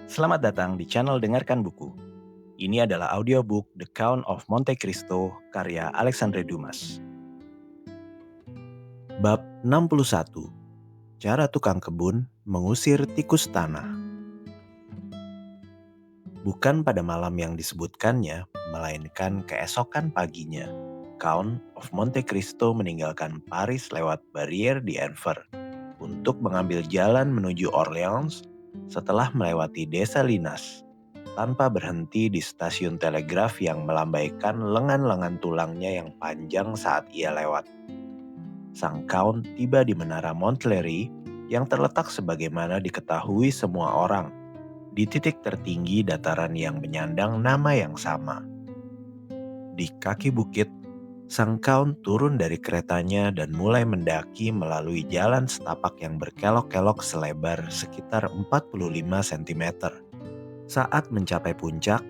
Selamat datang di channel Dengarkan Buku. Ini adalah audiobook The Count of Monte Cristo karya Alexandre Dumas. Bab 61. Cara tukang kebun mengusir tikus tanah. Bukan pada malam yang disebutkannya, melainkan keesokan paginya, Count of Monte Cristo meninggalkan Paris lewat Barrière d'Enfer untuk mengambil jalan menuju Orleans setelah melewati desa Linas, tanpa berhenti di stasiun telegraf yang melambaikan lengan-lengan tulangnya yang panjang saat ia lewat. Sang Count tiba di menara Montlhéry yang terletak sebagaimana diketahui semua orang, di titik tertinggi dataran yang menyandang nama yang sama. Di kaki bukit, sang Count turun dari keretanya dan mulai mendaki melalui jalan setapak yang berkelok-kelok selebar sekitar 45 cm. Saat mencapai puncak,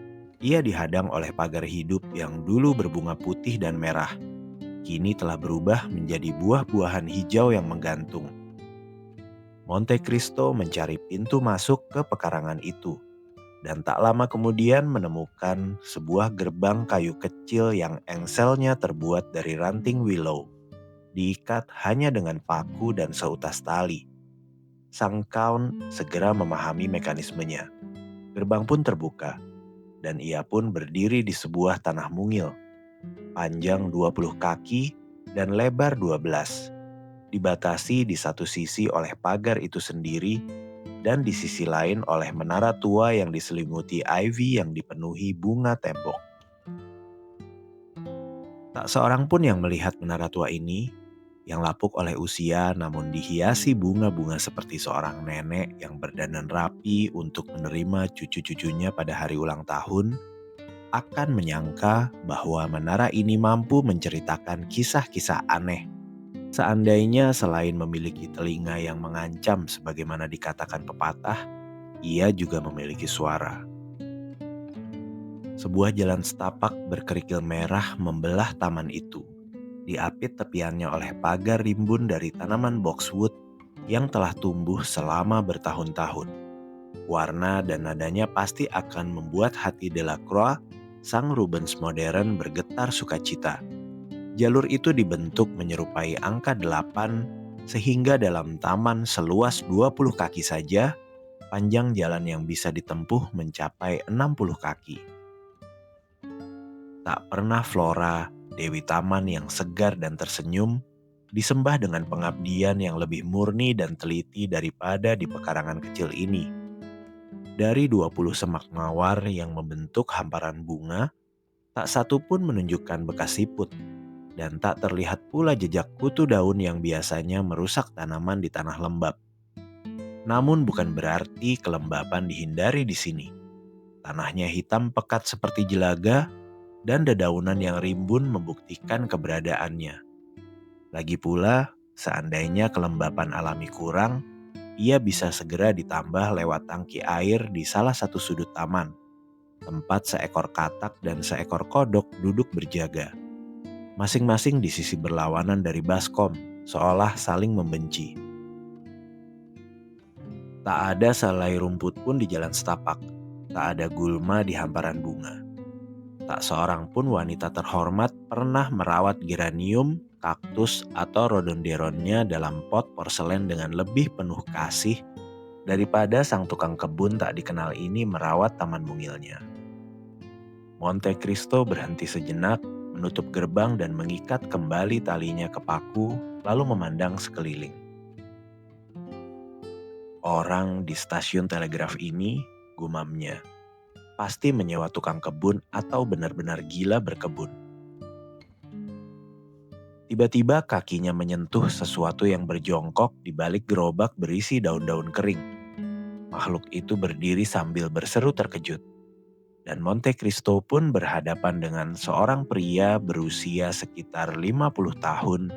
ia dihadang oleh pagar hidup yang dulu berbunga putih dan merah. Kini telah berubah menjadi buah-buahan hijau yang menggantung. Monte Cristo mencari pintu masuk ke pekarangan itu, dan tak lama kemudian menemukan sebuah gerbang kayu kecil yang engselnya terbuat dari ranting willow, diikat hanya dengan paku dan seutas tali. Sang Count segera memahami mekanismenya. Gerbang pun terbuka, dan ia pun berdiri di sebuah tanah mungil, panjang 20 kaki dan lebar 12, dibatasi di satu sisi oleh pagar itu sendiri dan di sisi lain oleh menara tua yang diselimuti ivy yang dipenuhi bunga tembok. Tak seorang pun yang melihat menara tua ini, yang lapuk oleh usia namun dihiasi bunga-bunga seperti seorang nenek yang berdandan rapi untuk menerima cucu-cucunya pada hari ulang tahun, akan menyangka bahwa menara ini mampu menceritakan kisah-kisah aneh. Seandainya selain memiliki telinga yang mengancam sebagaimana dikatakan pepatah, ia juga memiliki suara. Sebuah jalan setapak berkerikil merah membelah taman itu, diapit tepiannya oleh pagar rimbun dari tanaman boxwood yang telah tumbuh selama bertahun-tahun. Warna dan nadanya pasti akan membuat hati Delacroix, sang Rubens modern, bergetar sukacita. Jalur itu dibentuk menyerupai angka 8, sehingga dalam taman seluas 20 kaki saja, panjang jalan yang bisa ditempuh mencapai 60 kaki. Tak pernah Flora, Dewi Taman yang segar dan tersenyum, disembah dengan pengabdian yang lebih murni dan teliti daripada di pekarangan kecil ini. Dari 20 semak mawar yang membentuk hamparan bunga, tak satu pun menunjukkan bekas siput, dan tak terlihat pula jejak kutu daun yang biasanya merusak tanaman di tanah lembab. Namun bukan berarti kelembapan dihindari di sini. Tanahnya hitam pekat seperti jelaga, dan dedaunan yang rimbun membuktikan keberadaannya. Lagi pula, seandainya kelembapan alami kurang, ia bisa segera ditambah lewat tangki air di salah satu sudut taman, tempat seekor katak dan seekor kodok duduk berjaga, masing-masing di sisi berlawanan dari baskom, seolah saling membenci. Tak ada selai rumput pun di jalan setapak, tak ada gulma di hamparan bunga. Tak seorang pun wanita terhormat pernah merawat geranium, kaktus, atau rhododendronnya dalam pot porselen dengan lebih penuh kasih daripada sang tukang kebun tak dikenal ini merawat taman mungilnya. Monte Cristo berhenti sejenak, menutup gerbang dan mengikat kembali talinya ke paku, lalu memandang sekeliling. Orang di stasiun telegraf ini, gumamnya, pasti menyewa tukang kebun atau benar-benar gila berkebun. Tiba-tiba kakinya menyentuh sesuatu yang berjongkok di balik gerobak berisi daun-daun kering. Makhluk itu berdiri sambil berseru terkejut. Dan Monte Cristo pun berhadapan dengan seorang pria berusia sekitar 50 tahun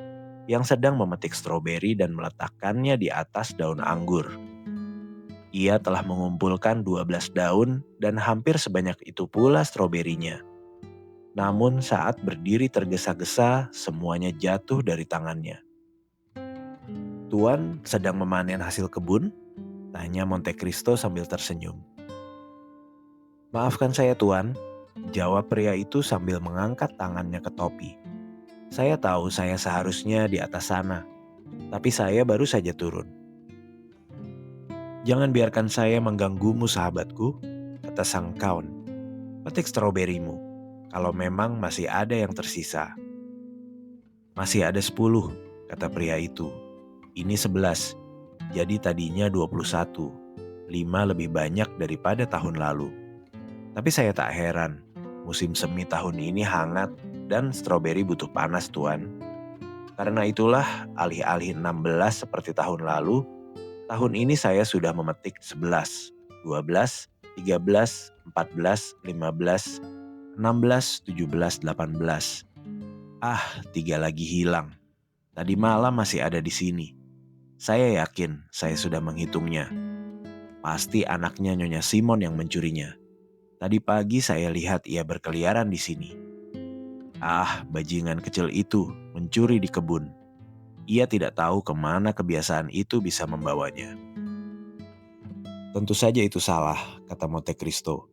yang sedang memetik stroberi dan meletakkannya di atas daun anggur. Ia telah mengumpulkan 12 daun dan hampir sebanyak itu pula stroberinya. Namun saat berdiri tergesa-gesa, semuanya jatuh dari tangannya. "Tuan sedang memanen hasil kebun?" Tanya Monte Cristo sambil tersenyum. Maafkan saya Tuan, jawab pria itu sambil mengangkat tangannya ke topi. Saya tahu saya seharusnya di atas sana, tapi saya baru saja turun. Jangan biarkan saya mengganggumu sahabatku, kata sang kaun. Petik stroberimu, kalau memang masih ada yang tersisa. Masih ada 10, kata pria itu. Ini 11, jadi tadinya 21. 5 lebih banyak daripada tahun lalu. Tapi saya tak heran, musim semi tahun ini hangat dan stroberi butuh panas Tuan. Karena itulah alih-alih 16 seperti tahun lalu, tahun ini saya sudah memetik 11, 12, 13, 14, 15, 16, 17, 18. 3 lagi hilang. Tadi malam masih ada di sini. Saya yakin saya sudah menghitungnya. Pasti anaknya Nyonya Simon yang mencurinya. Tadi pagi saya lihat ia berkeliaran di sini. Bajingan kecil itu mencuri di kebun. Ia tidak tahu kemana kebiasaan itu bisa membawanya. Tentu saja itu salah, kata Monte Cristo.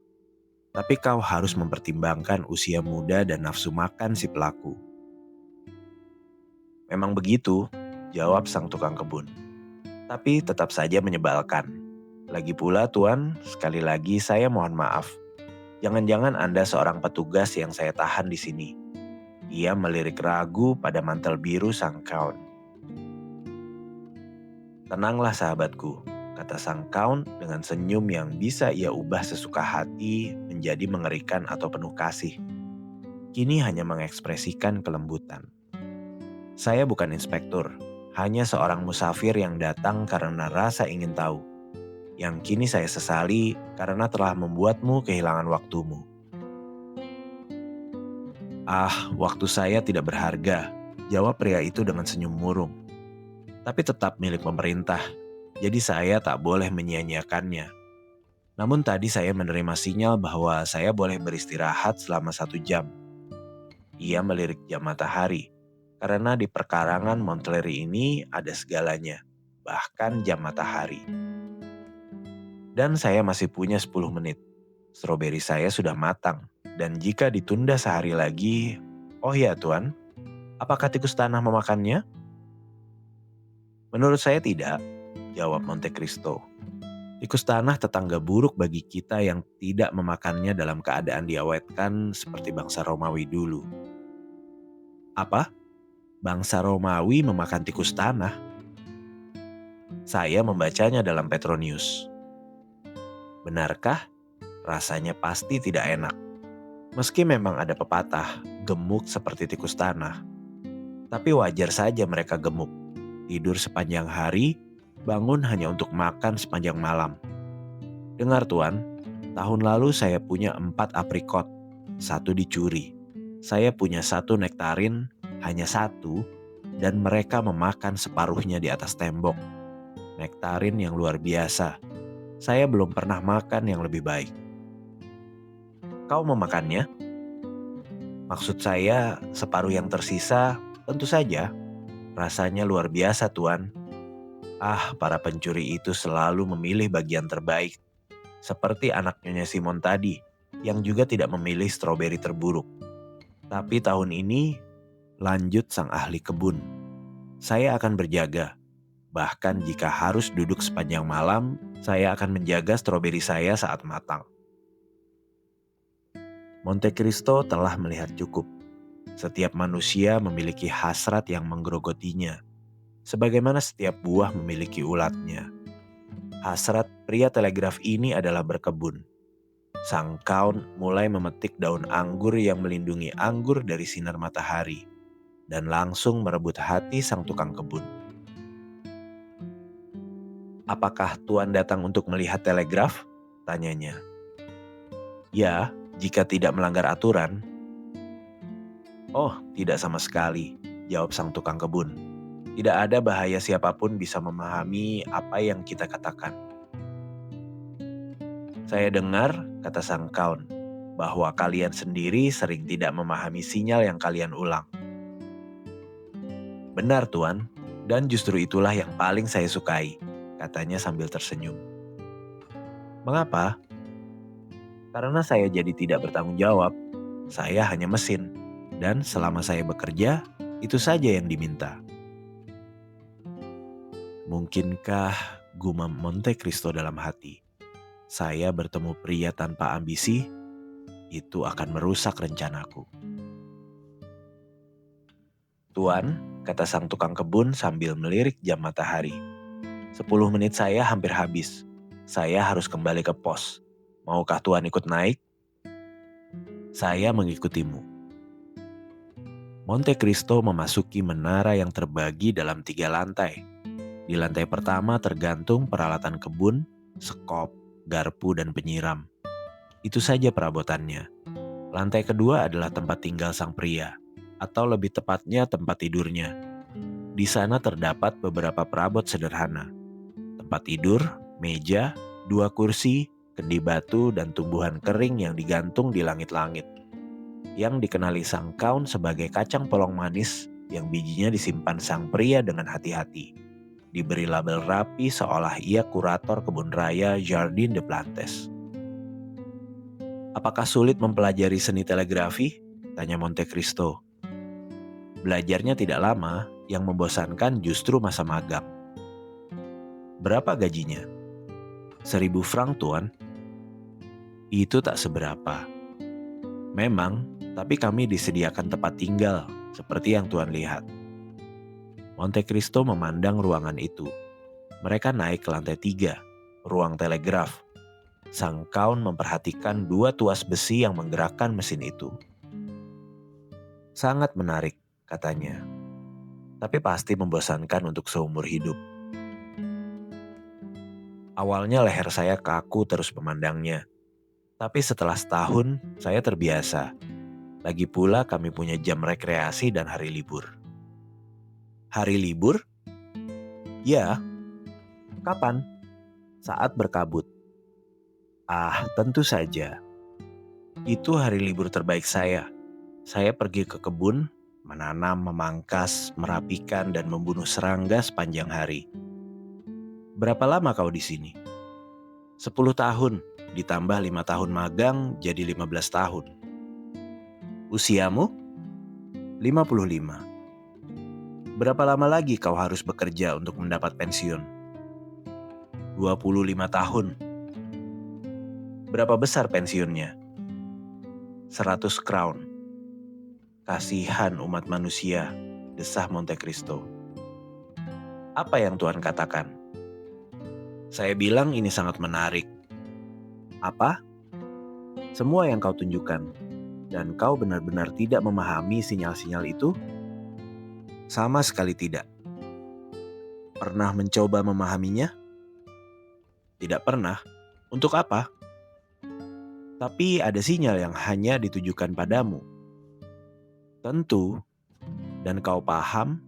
Tapi kau harus mempertimbangkan usia muda dan nafsu makan si pelaku. Memang begitu, jawab sang tukang kebun. Tapi tetap saja menyebalkan. Lagi pula Tuan, sekali lagi saya mohon maaf. Jangan-jangan Anda seorang petugas yang saya tahan di sini. Ia melirik ragu pada mantel biru sang kaun. Tenanglah sahabatku, kata sang kaun dengan senyum yang bisa ia ubah sesuka hati menjadi mengerikan atau penuh kasih. Kini hanya mengekspresikan kelembutan. Saya bukan inspektur, hanya seorang musafir yang datang karena rasa ingin tahu. Yang kini saya sesali karena telah membuatmu kehilangan waktumu. Waktu saya tidak berharga, jawab pria itu dengan senyum murung. Tapi tetap milik pemerintah, jadi saya tak boleh menyia-nyiakannya. Namun tadi saya menerima sinyal bahwa saya boleh beristirahat selama 1 jam. Ia melirik jam matahari, karena di perkarangan Montclair ini ada segalanya, bahkan jam matahari. Dan saya masih punya 10 menit. Stroberi saya sudah matang, dan jika ditunda sehari lagi, oh ya Tuan, apakah tikus tanah memakannya? Menurut saya tidak, jawab Monte Cristo. Tikus tanah tetangga buruk bagi kita yang tidak memakannya dalam keadaan diawetkan seperti bangsa Romawi dulu. Apa? Bangsa Romawi memakan tikus tanah? Saya membacanya dalam Petronius. Benarkah? Rasanya pasti tidak enak. Meski memang ada pepatah, gemuk seperti tikus tanah. Tapi wajar saja mereka gemuk. Tidur sepanjang hari, bangun hanya untuk makan sepanjang malam. Dengar Tuan, tahun lalu saya punya 4 aprikot, 1 dicuri. Saya punya 1 nektarin, hanya 1, dan mereka memakan separuhnya di atas tembok. Nektarin yang luar biasa. Saya belum pernah makan yang lebih baik. Kau memakannya? Maksud saya, separuh yang tersisa, tentu saja. Rasanya luar biasa Tuan. Para pencuri itu selalu memilih bagian terbaik. Seperti anak Nyonya Simon tadi, yang juga tidak memilih stroberi terburuk. Tapi tahun ini, lanjut sang ahli kebun, saya akan berjaga. Bahkan jika harus duduk sepanjang malam, saya akan menjaga stroberi saya saat matang. Monte Cristo telah melihat cukup. Setiap manusia memiliki hasrat yang menggerogotinya, sebagaimana setiap buah memiliki ulatnya. Hasrat pria telegraf ini adalah berkebun. Sang kaun mulai memetik daun anggur yang melindungi anggur dari sinar matahari, dan langsung merebut hati sang tukang kebun. Apakah Tuan datang untuk melihat telegraf? Tanyanya. Ya, jika tidak melanggar aturan. Oh, tidak sama sekali, jawab sang tukang kebun. Tidak ada bahaya siapapun bisa memahami apa yang kita katakan. Saya dengar, kata sang kaun, bahwa kalian sendiri sering tidak memahami sinyal yang kalian ulang. Benar Tuan, dan justru itulah yang paling saya sukai, katanya sambil tersenyum. Mengapa? Karena saya jadi tidak bertanggung jawab. Saya hanya mesin. Dan selama saya bekerja, itu saja yang diminta. Mungkinkah, gumam Monte Cristo dalam hati, saya bertemu pria tanpa ambisi, itu akan merusak rencanaku. Tuan, kata sang tukang kebun sambil melirik jam matahari. 10 menit saya hampir habis. Saya harus kembali ke pos. Maukah Tuan ikut naik? Saya mengikutimu. Monte Cristo memasuki menara yang terbagi dalam 3 lantai. Di lantai pertama tergantung peralatan kebun, sekop, garpu, dan penyiram. Itu saja perabotannya. Lantai kedua adalah tempat tinggal sang pria, atau lebih tepatnya tempat tidurnya. Di sana terdapat beberapa perabot sederhana. Tempat tidur, meja, 2 kursi, kendi batu, dan tumbuhan kering yang digantung di langit-langit. Yang dikenali sang kaun sebagai kacang polong manis yang bijinya disimpan sang pria dengan hati-hati. Diberi label rapi seolah ia kurator kebun raya Jardin des Plantes. Apakah sulit mempelajari seni telegrafi? Tanya Monte Cristo. Belajarnya tidak lama, yang membosankan justru masa magang. Berapa gajinya? 1.000 franc, Tuan. Itu tak seberapa. Memang, tapi kami disediakan tempat tinggal, seperti yang Tuan lihat. Monte Cristo memandang ruangan itu. Mereka naik ke lantai 3, ruang telegraf. Sang kaun memperhatikan 2 tuas besi yang menggerakkan mesin itu. Sangat menarik, katanya. Tapi pasti membosankan untuk seumur hidup. Awalnya leher saya kaku terus memandangnya. Tapi setelah setahun, saya terbiasa. Lagi pula kami punya jam rekreasi dan hari libur. Hari libur? Ya. Kapan? Saat berkabut. Ah, tentu saja. Itu hari libur terbaik saya. Saya pergi ke kebun, menanam, memangkas, merapikan, dan membunuh serangga sepanjang hari. Berapa lama kau di sini? 10 tahun, ditambah 5 tahun magang jadi 15 tahun. Usiamu? 55. Berapa lama lagi kau harus bekerja untuk mendapat pensiun? 25 tahun. Berapa besar pensiunnya? 100 crown. Kasihan umat manusia, desah Monte Cristo. Apa yang Tuan katakan? Saya bilang ini sangat menarik. Apa? Semua yang kau tunjukkan. Dan kau benar-benar tidak memahami sinyal-sinyal itu? Sama sekali tidak. Pernah mencoba memahaminya? Tidak pernah. Untuk apa? Tapi ada sinyal yang hanya ditujukan padamu. Tentu. Dan kau paham?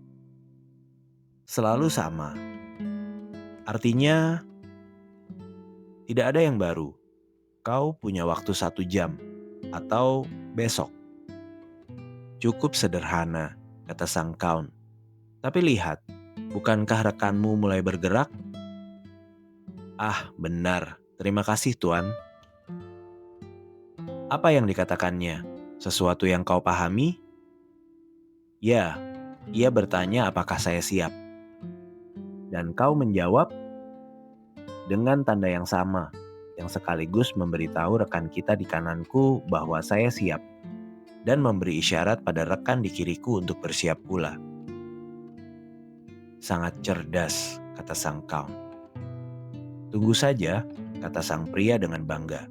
Selalu sama. Artinya, tidak ada yang baru. Kau punya waktu 1 jam. Atau besok. Cukup sederhana, kata sang kaun. Tapi lihat, bukankah rekanmu mulai bergerak? Ah, benar. Terima kasih, Tuan. Apa yang dikatakannya? Sesuatu yang kau pahami? Ya, ia bertanya apakah saya siap. Dan kau menjawab dengan tanda yang sama, yang sekaligus memberitahu rekan kita di kananku bahwa saya siap, dan memberi isyarat pada rekan di kiriku untuk bersiap pula. Sangat cerdas, kata sang kaun. Tunggu saja, kata sang pria dengan bangga.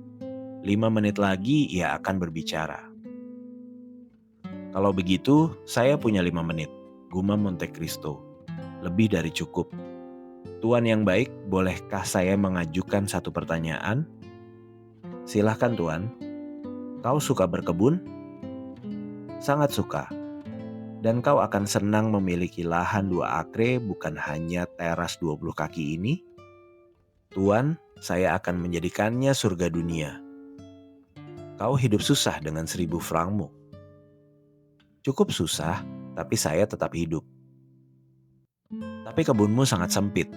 5 menit lagi ia akan berbicara. Kalau begitu, saya punya 5 menit, gumam Monte Cristo. Lebih dari cukup. Tuan yang baik, bolehkah saya mengajukan satu pertanyaan? Silahkan, Tuan. Kau suka berkebun? Sangat suka. Dan kau akan senang memiliki lahan 2 akre bukan hanya teras 20 kaki ini? Tuan, saya akan menjadikannya surga dunia. Kau hidup susah dengan 1.000 frankmu. Cukup susah, tapi saya tetap hidup. Tapi kebunmu sangat sempit.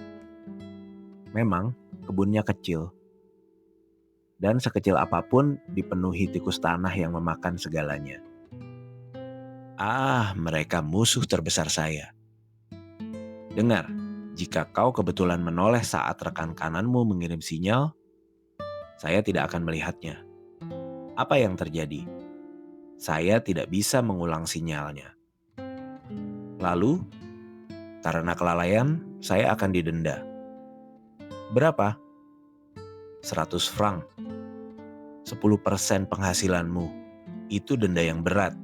Memang, kebunnya kecil. dan sekecil apapun dipenuhi tikus tanah yang memakan segalanya. Mereka musuh terbesar saya. Dengar, jika kau kebetulan menoleh saat rekan kananmu mengirim sinyal, saya tidak akan melihatnya. Apa yang terjadi? Saya tidak bisa mengulang sinyalnya. Lalu, karena kelalaian, saya akan didenda. Berapa? 100 franc. 10% penghasilanmu. Itu denda yang berat.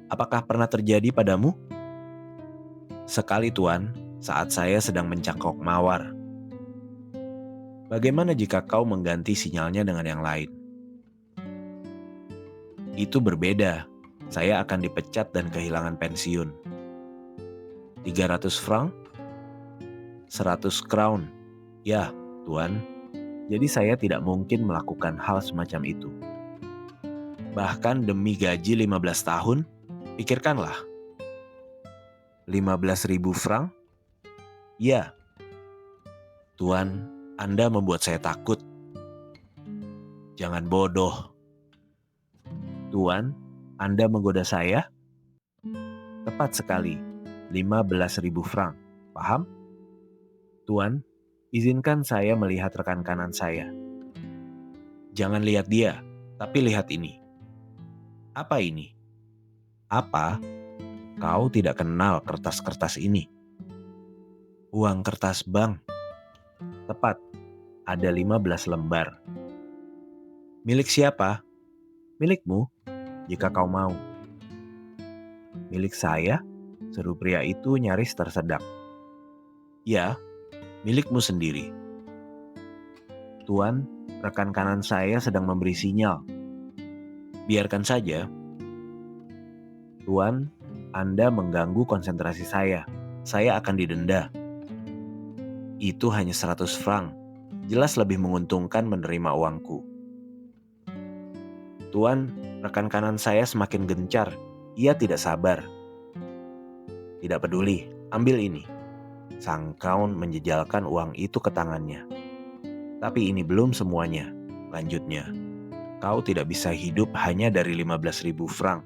Apakah pernah terjadi padamu? Sekali Tuan, saat saya sedang mencangkok mawar. Bagaimana jika kau mengganti sinyalnya dengan yang lain? Itu berbeda. Saya akan dipecat dan kehilangan pensiun. 300 franc? 100 crown. Ya, Tuan. Jadi saya tidak mungkin melakukan hal semacam itu. Bahkan demi gaji 15 tahun, pikirkanlah. 15.000 franc? Ya. Tuan, Anda membuat saya takut. Jangan bodoh. Tuan, Anda menggoda saya? Tepat sekali, 15.000 franc. Paham? Tuan, izinkan saya melihat rekan kanan saya. Jangan lihat dia, tapi lihat ini. Apa ini? Apa? Kau tidak kenal kertas-kertas ini? Uang kertas bank. Tepat, ada 15 lembar. Milik siapa? Milikmu, jika kau mau. Milik saya? Seru pria itu nyaris tersedak. Ya, milikmu sendiri. Tuan, rekan kanan saya sedang memberi sinyal. Biarkan saja. Tuan, Anda mengganggu konsentrasi saya. Saya akan didenda. Itu hanya 100 franc. Jelas lebih menguntungkan menerima uangku. Tuan, rekan kanan saya semakin gencar. Ia tidak sabar. Tidak peduli, ambil ini. Sang kaun menjejalkan uang itu ke tangannya. Tapi ini belum semuanya, lanjutnya. Kau tidak bisa hidup hanya dari 15.000 franc.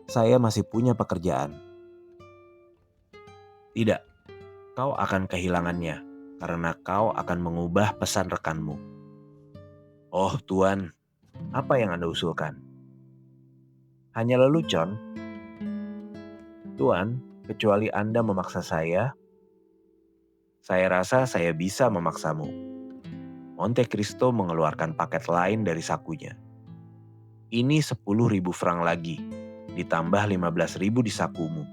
Saya masih punya pekerjaan. Tidak, kau akan kehilangannya karena kau akan mengubah pesan rekanmu. Oh Tuan, apa yang Anda usulkan? Hanya lelucon. Tuan, kecuali Anda memaksa saya rasa saya bisa memaksamu. Monte Cristo mengeluarkan paket lain dari sakunya. Ini 10.000 franc lagi, ditambah 15.000 di sakumu.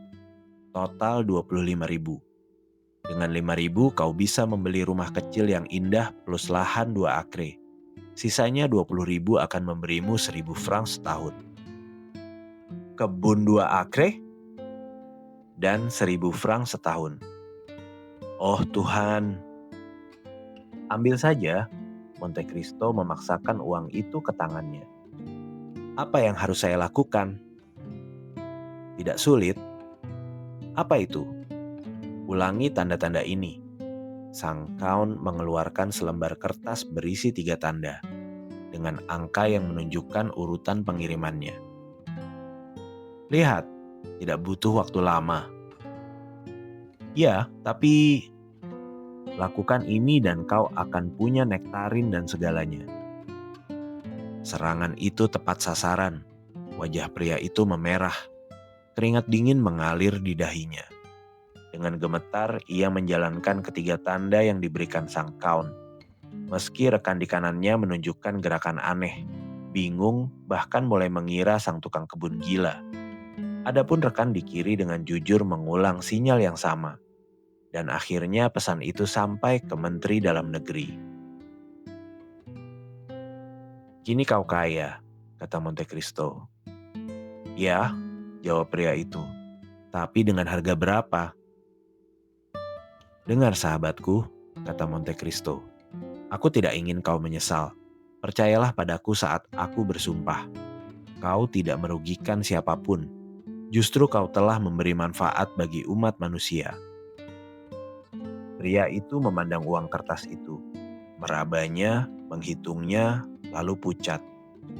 Total 25.000. Dengan 5.000 kau bisa membeli rumah kecil yang indah plus lahan 2 akre. Sisanya 20.000 akan memberimu 1.000 franc setahun. Kebun 2 akre? Dan 1.000 franc setahun. Oh Tuhan. Ambil saja. Monte Cristo memaksakan uang itu ke tangannya. Apa yang harus saya lakukan? Tidak sulit. Apa itu? Ulangi tanda-tanda ini. Sang kaun mengeluarkan selembar kertas berisi 3 tanda dengan angka yang menunjukkan urutan pengirimannya. Lihat, tidak butuh waktu lama. Ya, tapi lakukan ini dan kau akan punya nektarin dan segalanya. Serangan itu tepat sasaran. Wajah pria itu memerah. Keringat dingin mengalir di dahinya. Dengan gemetar, ia menjalankan ketiga tanda yang diberikan sang kaun. Meski rekan di kanannya menunjukkan gerakan aneh, bingung, bahkan mulai mengira sang tukang kebun gila. Adapun rekan di kiri dengan jujur mengulang sinyal yang sama. Dan akhirnya pesan itu sampai ke Menteri Dalam Negeri. Kini kau kaya, kata Monte Cristo. Ya, jawab pria itu. Tapi dengan harga berapa? Dengar sahabatku, kata Monte Cristo. Aku tidak ingin kau menyesal. Percayalah padaku saat aku bersumpah. Kau tidak merugikan siapapun. Justru kau telah memberi manfaat bagi umat manusia. Pria itu memandang uang kertas itu, merabanya, menghitungnya, lalu pucat,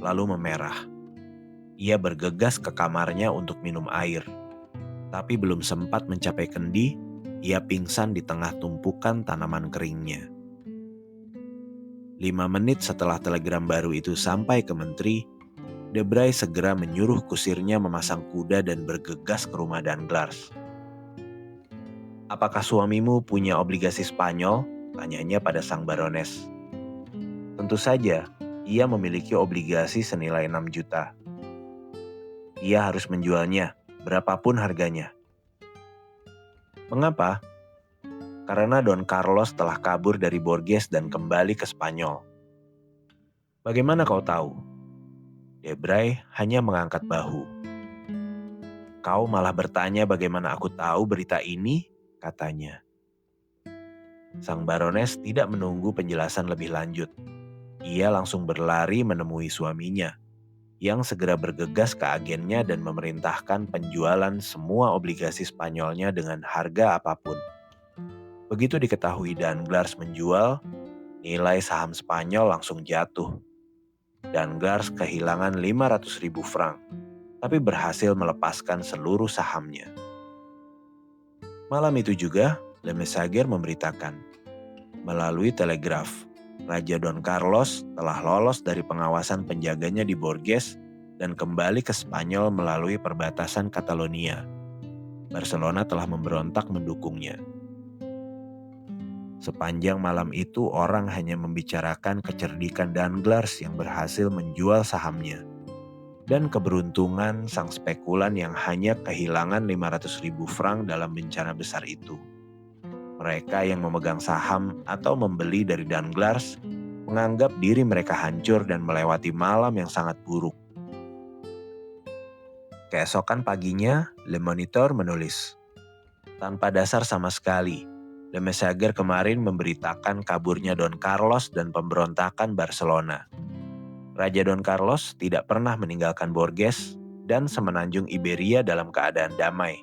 lalu memerah. Ia bergegas ke kamarnya untuk minum air, tapi belum sempat mencapai kendi, ia pingsan di tengah tumpukan tanaman keringnya. 5 menit setelah telegram baru itu sampai ke menteri, Debray segera menyuruh kusirnya memasang kuda dan bergegas ke rumah Danglars. "Apakah suamimu punya obligasi Spanyol?" tanyanya pada sang barones. "Tentu saja, ia memiliki obligasi senilai 6 juta. Ia harus menjualnya, berapapun harganya." "Mengapa?" "Karena Don Carlos telah kabur dari Borges dan kembali ke Spanyol." "Bagaimana kau tahu?" Debray hanya mengangkat bahu. "Kau malah bertanya bagaimana aku tahu berita ini?" katanya. Sang barones tidak menunggu penjelasan lebih lanjut. Ia langsung berlari menemui suaminya, yang segera bergegas ke agennya dan memerintahkan penjualan semua obligasi Spanyolnya dengan harga apapun. Begitu diketahui Danglars menjual, nilai saham Spanyol langsung jatuh. Danglars kehilangan 500.000 franc, tapi berhasil melepaskan seluruh sahamnya. Malam itu juga, Le Messager memberitakan, melalui telegraf, Raja Don Carlos telah lolos dari pengawasan penjaganya di Borges dan kembali ke Spanyol melalui perbatasan Catalonia. Barcelona telah memberontak mendukungnya. Sepanjang malam itu orang hanya membicarakan kecerdikan Danglars yang berhasil menjual sahamnya, dan keberuntungan sang spekulan yang hanya kehilangan 500.000 franc dalam bencana besar itu. Mereka yang memegang saham atau membeli dari Danglars menganggap diri mereka hancur dan melewati malam yang sangat buruk. Keesokan paginya, Le Moniteur menulis, "Tanpa dasar sama sekali, Le Messager kemarin memberitakan kaburnya Don Carlos dan pemberontakan Barcelona. Raja Don Carlos tidak pernah meninggalkan Borges dan semenanjung Iberia dalam keadaan damai.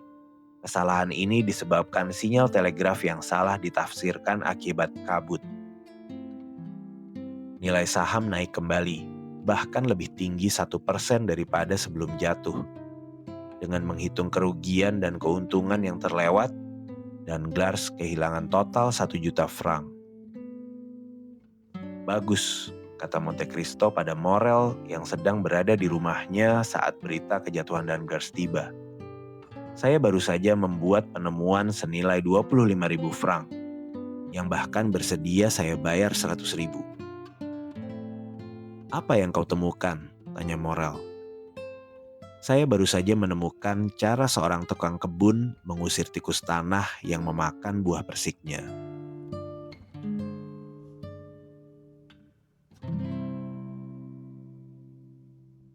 Kesalahan ini disebabkan sinyal telegraf yang salah ditafsirkan akibat kabut." Nilai saham naik kembali, bahkan lebih tinggi 1% daripada sebelum jatuh. Dengan menghitung kerugian dan keuntungan yang terlewat, Danglars kehilangan total 1 juta franc. "Bagus," kata Monte Cristo pada Morel yang sedang berada di rumahnya saat berita kejatuhan Danglars tiba. "Saya baru saja membuat penemuan senilai 25.000 franc, yang bahkan bersedia saya bayar 100.000. "Apa yang kau temukan?" tanya Morel. "Saya baru saja menemukan cara seorang tukang kebun mengusir tikus tanah yang memakan buah persiknya."